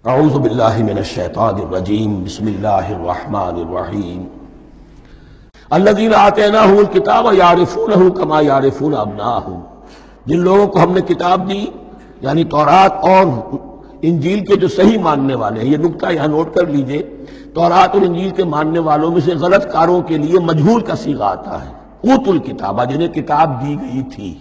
اعوذ باللہ من الشیطان الرجیم بسم اللہ الرحمن الرحیم الذین آتیناہم الکتاب یعرفونہ کما یعرفون ابناءہم، جن لوگوں کو ہم نے کتاب دی یعنی تورات اور انجیل کے جو صحیح ماننے والے ہیں، یہ نکتہ یہاں نوٹ کر لیجئے، تورات اور انجیل کے ماننے والوں میں سے غلط کاروں کے لیے مجہول کا صیغہ آتا ہے، اوتوا الکتاب، جنہیں کتاب دی گئی تھی،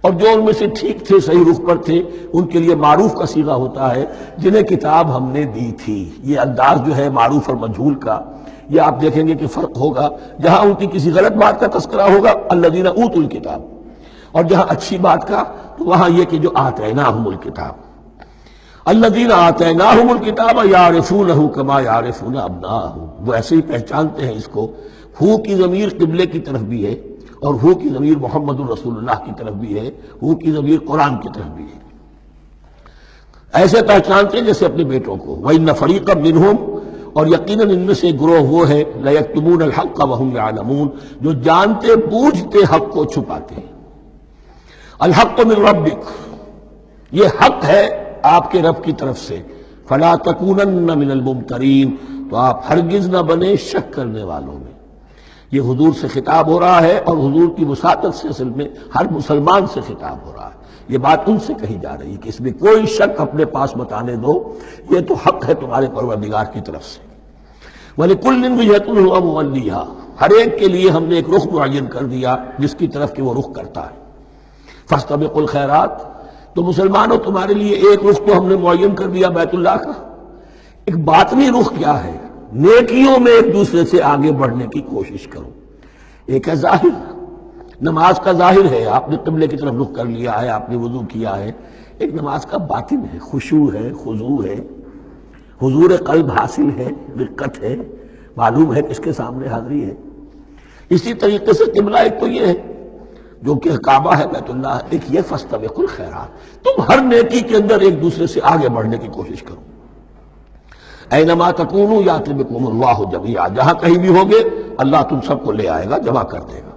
اور جو ان میں سے ٹھیک تھے، صحیح رخ پر تھے، ان کے لیے معروف کا صیغہ ہوتا ہے جنہیں کتاب ہم نے دی تھی۔ یہ انداز جو ہے معروف اور مجہول کا، یہ آپ دیکھیں گے کہ فرق ہوگا، جہاں ان کی کسی غلط بات کا تذکرہ ہوگا الذین اوتوا الکتاب، اور جہاں اچھی بات کا تو وہاں یہ کہ جو آتیناہم الکتاب، الذین آتیناہم الکتاب یعرفونہ کما یعرفون ابناءہم، وہ ایسے ہی پہچانتے ہیں اس کو۔ ہو کی ضمیر قبلے کی طرف بھی ہے، اور ہو کی ضمیر محمد الرسول اللہ کی طرف بھی ہے، ہو کی ضمیر قرآن کی طرف بھی ہے۔ ایسے پہچانتے ہیں جیسے اپنے بیٹوں کو۔ وَإِنَّ فَرِيقًا مِّنْهُمْ، اور یقیناً ان میں سے گروہ وہ ہے لَيَكْتُمُونَ الْحَقَّ وَهُمْ يَعْلَمُونَ، جو جانتے بوجھتے حق کو چھپاتے ہیں۔ الحق من ربک، یہ حق ہے آپ کے رب کی طرف سے۔ فَلَا تَكُونَنَّ مِنَ الْمُمْتَرِينَ، تو آپ ہرگز نہ بنے شک کرنے والوں میں۔ یہ حضور سے خطاب ہو رہا ہے، اور حضور کی وساطت سے اصل میں ہر مسلمان سے خطاب ہو رہا ہے۔ یہ بات ان سے کہی جا رہی ہے کہ اس میں کوئی شک اپنے پاس مت آنے دو، یہ تو حق ہے تمہارے پروردگار کی طرف سے۔ وَلِكُلٍّ وِجْهَةٌ هُوَ مُوَلِّيهَا، ہر ایک کے لیے ہم نے ایک رخ معین کر دیا جس کی طرف کہ وہ رخ کرتا ہے۔ فَاسْتَبِقُوا الْخَيْرَاتِ، تو مسلمانوں تمہارے لیے ایک رخ تو ہم نے معین کر دیا بیت اللہ کا۔ ایک باطنی رخ کیا ہے؟ نیکیوں میں ایک دوسرے سے آگے بڑھنے کی کوشش کرو۔ ایک ہے ظاہر، نماز کا ظاہر ہے، آپ نے قبلے کی طرف رخ کر لیا ہے، آپ نے وضو کیا ہے۔ ایک نماز کا باطن ہے، خشوع ہے، خضوع ہے، حضور قلب حاصل ہے، رقت ہے، معلوم ہے کس کے سامنے حاضری ہے۔ اسی طریقے سے قبلہ ایک تو یہ ہے جو کہ کعبہ ہے، بیت اللہ، ایک یہ فاستبقوا الخیرات، تم ہر نیکی کے اندر ایک دوسرے سے آگے بڑھنے کی کوشش کرو۔ اینما تکونوا یأتی بکم اللہ جمیعا، جہاں کہیں بھی ہوگے اللہ تم سب کو لے آئے گا، جمع کر دے گا۔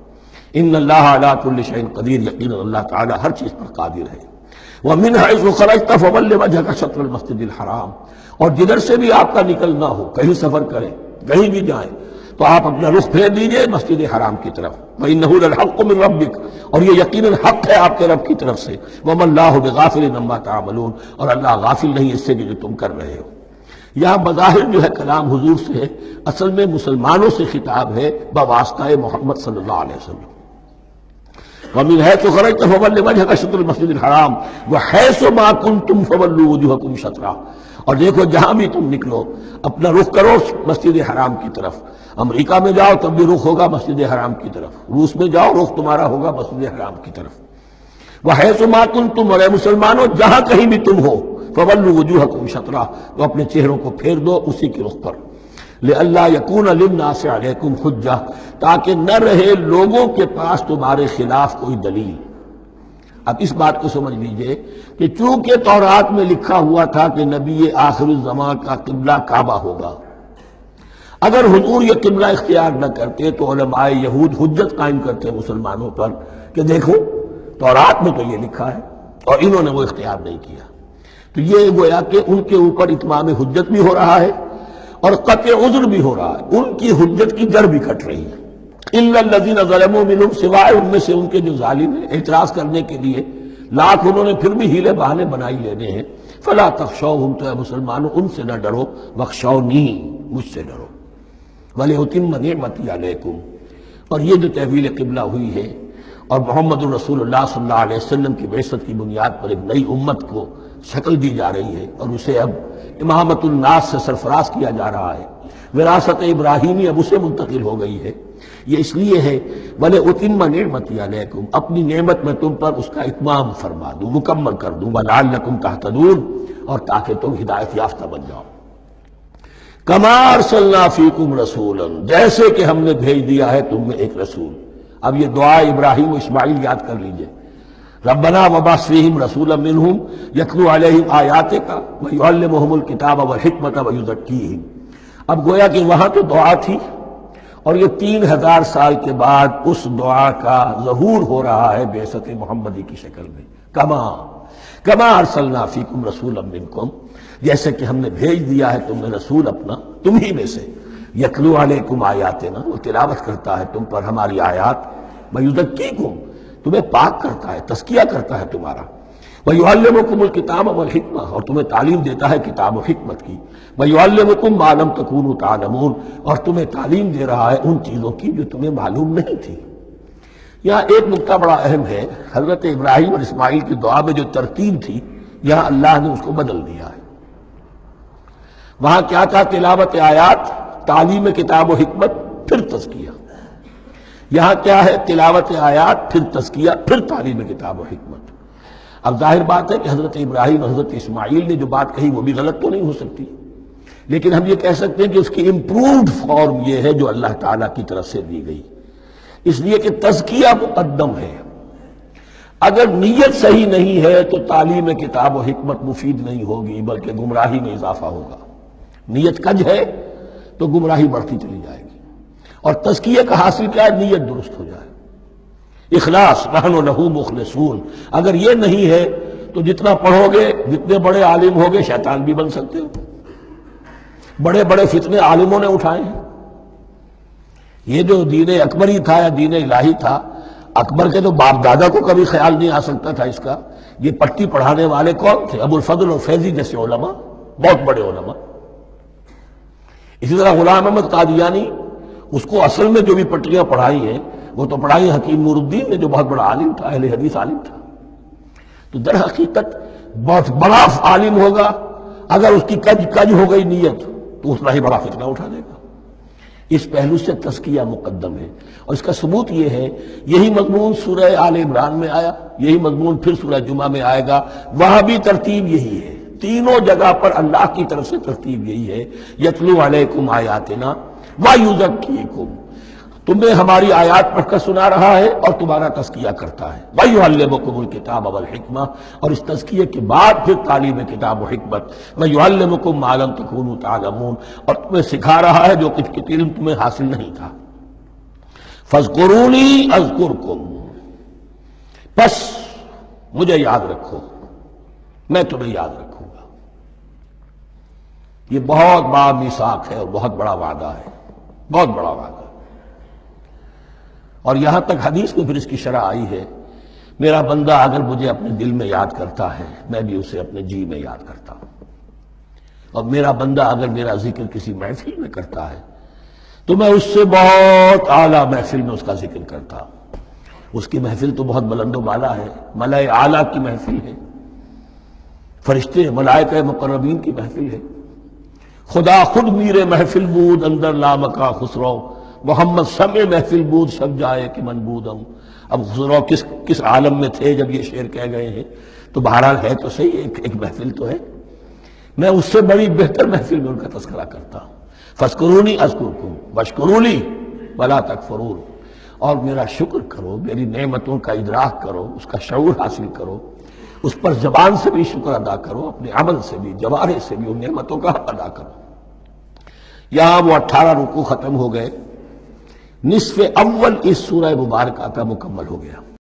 ان اللہ علی کل شیء قدیر، یقینا اللہ تعالی ہر چیز پر قادر ہے۔ ومن حیث خرجت فول وجهک شطر المسجد الحرام، اور جدھر سے بھی آپ کا نکلنا ہو، کہیں سفر کریں، کہیں بھی جائیں، تو آپ اپنا رخ پھیر دیجئے مسجد حرام کی طرف۔ وَإِنَّهُ لَلْحَقُّ مِن رَبِّكَ، اور یہ یقیناً حق ہے آپ کے رب کی طرف سے۔ وَمَا اللَّهُ بِغَافِلٍ عَمَّا تَعْمَلُونَ، اور اللہ غافل نہیں اس سے جو تم کر رہے ہو۔ یہاں بظاہر جو ہے کلام حضور سے ہے، اصل میں مسلمانوں سے خطاب ہے بواسطہ محمد صلی اللہ علیہ وسلم۔ وَمِنْ حَيْثُ خَرَجْتَ فَوَلِّ وَجْهَكَ شَطْرَ الْمَسْجِدِ الْحَرَامِ وَحَيْثُ مَا كُنْتُمْ فَوَلُّوا وُجُوهَكُمْ شَطْرَهُ، اور دیکھو جہاں بھی تم نکلو اپنا رخ کرو مسجد حرام کی طرف۔ امریکہ میں جاؤ تب بھی رخ ہوگا مسجد حرام کی طرف، روس میں جاؤ رخ تمہارا ہوگا مسجد حرام کی طرف۔ وَحَيْثُ مَا كُنْتُمْ، اور اے مسلمانوں جہاں کہیں بھی تم ہو، فَوَلُّوا وُجُوهَكُمْ شَطْرَهُ، تو اپنے چہروں کو پھیر دو اسی کے رخ پر۔ لِأَلَّا يَكُونَ لِلنَّاسِ عَلَيْكُمْ حُجَّةٌ، تاکہ نہ رہے لوگوں کے پاس تمہارے خلاف کوئی دلیل۔ اب اس بات کو سمجھ لیجئے کہ چونکہ تورات میں لکھا ہوا تھا کہ نبی آخر الزمان کا قبلہ کعبہ ہوگا، اگر حضور یہ قبلہ اختیار نہ کرتے تو علماء یہود حجت قائم کرتے مسلمانوں پر کہ دیکھو تورات میں تو یہ لکھا ہے اور انہوں نے وہ اختیار نہیں کیا۔ تو یہ گویا کہ ان کے اوپر اتمام حجت بھی ہو رہا ہے اور قطع عذر بھی ہو رہا ہے، ان کی حجت کی جڑ بھی کٹ رہی ہے۔ الا الذین ظلموا منہم، سوائے ان میں سے ان کے جو ظالم ہیں، اعتراض کرنے کے لیے لاکھ انہوں نے پھر بھی ہیلے بہانے بنائی لینے ہیں۔ فلا تخشوہم، تو اے مسلمانوں ان سے نہ ڈرو، واخشونی، مجھ سے ڈرو۔ وَلِأُتِمَّ نِعْمَتِي عَلَيْكُمْ، اور یہ جو تحویل قبلہ ہوئی ہے اور محمد الرسول اللہ صلی اللہ علیہ وسلم کی بعثت کی بنیاد پر ایک نئی امت کو شکل دی جا رہی ہے، اور اسے اب امامت الناس سے سرفراز کیا جا رہا ہے، وراثت ابراہیمی اب اسے منتقل ہو گئی ہے۔ یہ اس لیے ہے وَلِأُتِمَّ نِعْمَتِي عَلَيْكُمْ، اپنی نعمت میں تم پر اس کا اتمام فرما دوں، مکمل کر دوں، وَلَعَلَّكُمْ تَهْتَدُونَ، اور تاکہ تم ہدایت یافتہ بن جاؤ۔ کما ارسلنا فیکم رسولا، جیسے کہ ہم نے بھیج دیا ہے تم میں ایک رسول۔ اب یہ دعا ابراہیم و اسماعیل یاد کر لیجئے، ربنا وبعث فیہم رسولا منہم یتلو علیہم آیاتک ویعلمہم الکتاب والحکمۃ ویزکیہم۔ اب گویا کہ وہاں تو دعا تھی، اور یہ 3000 سال کے بعد اس دعا کا ظہور ہو رہا ہے بعثت محمدی کی شکل میں۔ کما ارسلنا فیکم رسولا منکم، جیسے کہ ہم نے بھیج دیا ہے تم میں رسول اپنا تم ہی میں سے، یتلو علیکم آیاتنا، وہ تلاوت کرتا ہے تم پر ہماری آیات، ویزکیکم، تمہیں پاک کرتا ہے، تزکیہ کرتا ہے تمہارا، وَيُعَلِّمُكُمُ الْكِتَابَ وَالْحِکْمَةَ، اور تمہیں تعلیم دیتا ہے کتاب و حکمت کی، وَيُعَلِّمُكُم مَّا لَمْ تَكُونُوا تَعْلَمُونَ، اور تمہیں تعلیم دے رہا ہے ان چیزوں کی جو تمہیں معلوم نہیں تھی۔ یہاں ایک نقطہ بڑا اہم ہے، حضرت ابراہیم اور اسماعیل کی دعا میں جو ترتیب تھی یہاں اللہ نے اس کو بدل دیا ہے۔ وہاں کیا تھا؟ تلاوت آیات، تعلیم کتاب و حکمت، پھر تزکیہ۔ یہاں کیا ہے؟ تلاوت آیات، پھر تزکیہ، پھر تعلیم کتاب و حکمت۔ اب ظاہر بات ہے کہ حضرت ابراہیم اور حضرت اسماعیل نے جو بات کہی وہ بھی غلط تو نہیں ہو سکتی، لیکن ہم یہ کہہ سکتے ہیں کہ اس کی امپرووڈ فارم یہ ہے جو اللہ تعالیٰ کی طرف سے دی گئی، اس لیے کہ تزکیہ مقدم ہے۔ اگر نیت صحیح نہیں ہے تو تعلیم کتاب و حکمت مفید نہیں ہوگی بلکہ گمراہی میں اضافہ ہوگا۔ نیت کج ہے تو گمراہی بڑھتی چلی جائے گی، اور تزکیہ کا حاصل کیا ہے؟ نیت درست ہو جائے، اخلاص، نحن لہ مخلصون۔ اگر یہ نہیں ہے تو جتنا پڑھو گے، جتنے بڑے عالم ہوگے، شیطان بھی بن سکتے ہو۔ بڑے بڑے فتنے عالموں نے اٹھائے ہیں۔ یہ جو دین اکبری تھا یا دین الہی تھا، اکبر کے تو باپ دادا کو کبھی خیال نہیں آ سکتا تھا اس کا۔ یہ پٹی پڑھانے والے کون تھے؟ ابو الفضل اور فیضی جیسے علماء، بہت بڑے علماء۔ اسی طرح غلام احمد قادیانی، اس کو اصل میں جو بھی پٹیاں پڑھائی ہیں وہ تو پڑھائی حکیم نور الدین نے، جو بہت بڑا عالم تھا، اہل حدیث عالم تھا۔ تو در حقیقت بہت بڑا عالم ہوگا، اگر اس کی کج ہو گئی نیت تو اتنا ہی بڑا فتنہ اٹھا دے گا۔ اس پہلو سے تزکیہ مقدم ہے، اور اس کا ثبوت یہ ہے، یہی مضمون سورہ آل عمران میں آیا، یہی مضمون پھر سورہ جمعہ میں آئے گا، وہاں بھی ترتیب یہی ہے۔ تینوں جگہ پر اللہ کی طرف سے ترتیب یہی ہے، یتلو علیکم آیاتنا ویزکیکم، تمہیں ہماری آیات پڑھ کر سنا رہا ہے اور تمہارا تزکیہ کرتا ہے، وَيُعَلِّمُكُمُ الْكِتَابَ وَالْحِکْمَةَ، اور اس تزکیے کے بعد پھر تعلیم کتاب و حکمت، وَيُعَلِّمُكُم مَّا لَمْ تَكُونُوا تَعْلَمُونَ، اور تمہیں سکھا رہا ہے جو کچھ علم تمہیں حاصل نہیں تھا۔ فَاذْكُرُونِي أَذْكُرْكُمْ، بس مجھے یاد رکھو، میں تمہیں یاد رکھوں گا۔ یہ بہت بڑا میثاق ہے اور بہت بڑا وعدہ ہے، بہت بڑا وعدہ۔ اور یہاں تک حدیث میں پھر اس کی شرح آئی ہے، میرا بندہ اگر مجھے اپنے دل میں یاد کرتا ہے میں بھی اسے اپنے جی میں یاد کرتا ہوں، اور میرا بندہ اگر میرا ذکر کسی محفل میں کرتا ہے تو میں اس سے بہت اعلیٰ محفل میں اس کا ذکر کرتا ہوں۔ اس کی محفل تو بہت بلند و بالا ہے، ملائے اعلیٰ کی محفل ہے، فرشتے ملائکہ مقربین کی محفل ہے، خدا خود میرے محفل بود اندر لامکا خسرو، محمد سمع محفل بود شب جائے کہ من بودم۔ اب خسرو کس عالم میں تھے جب یہ شعر کہہ گئے ہیں؟ تو بہرحال ہے تو صحیح، ایک محفل تو ہے، میں اس سے بڑی بہتر محفل میں ان کا تذکرہ کرتا ہوں۔ فاذکرونی اذکرکم واشکروا لی ولا تکفرون، اور میرا شکر کرو، میری نعمتوں کا ادراک کرو، اس کا شعور حاصل کرو، اس پر زبان سے بھی شکر ادا کرو، اپنے عمل سے بھی، جوارح سے بھی ان نعمتوں کا حق ادا کرو۔ یہاں وہ 18 رکوع ختم ہو گئے، نصف اول اس سورہ مبارکہ کا مکمل ہو گیا۔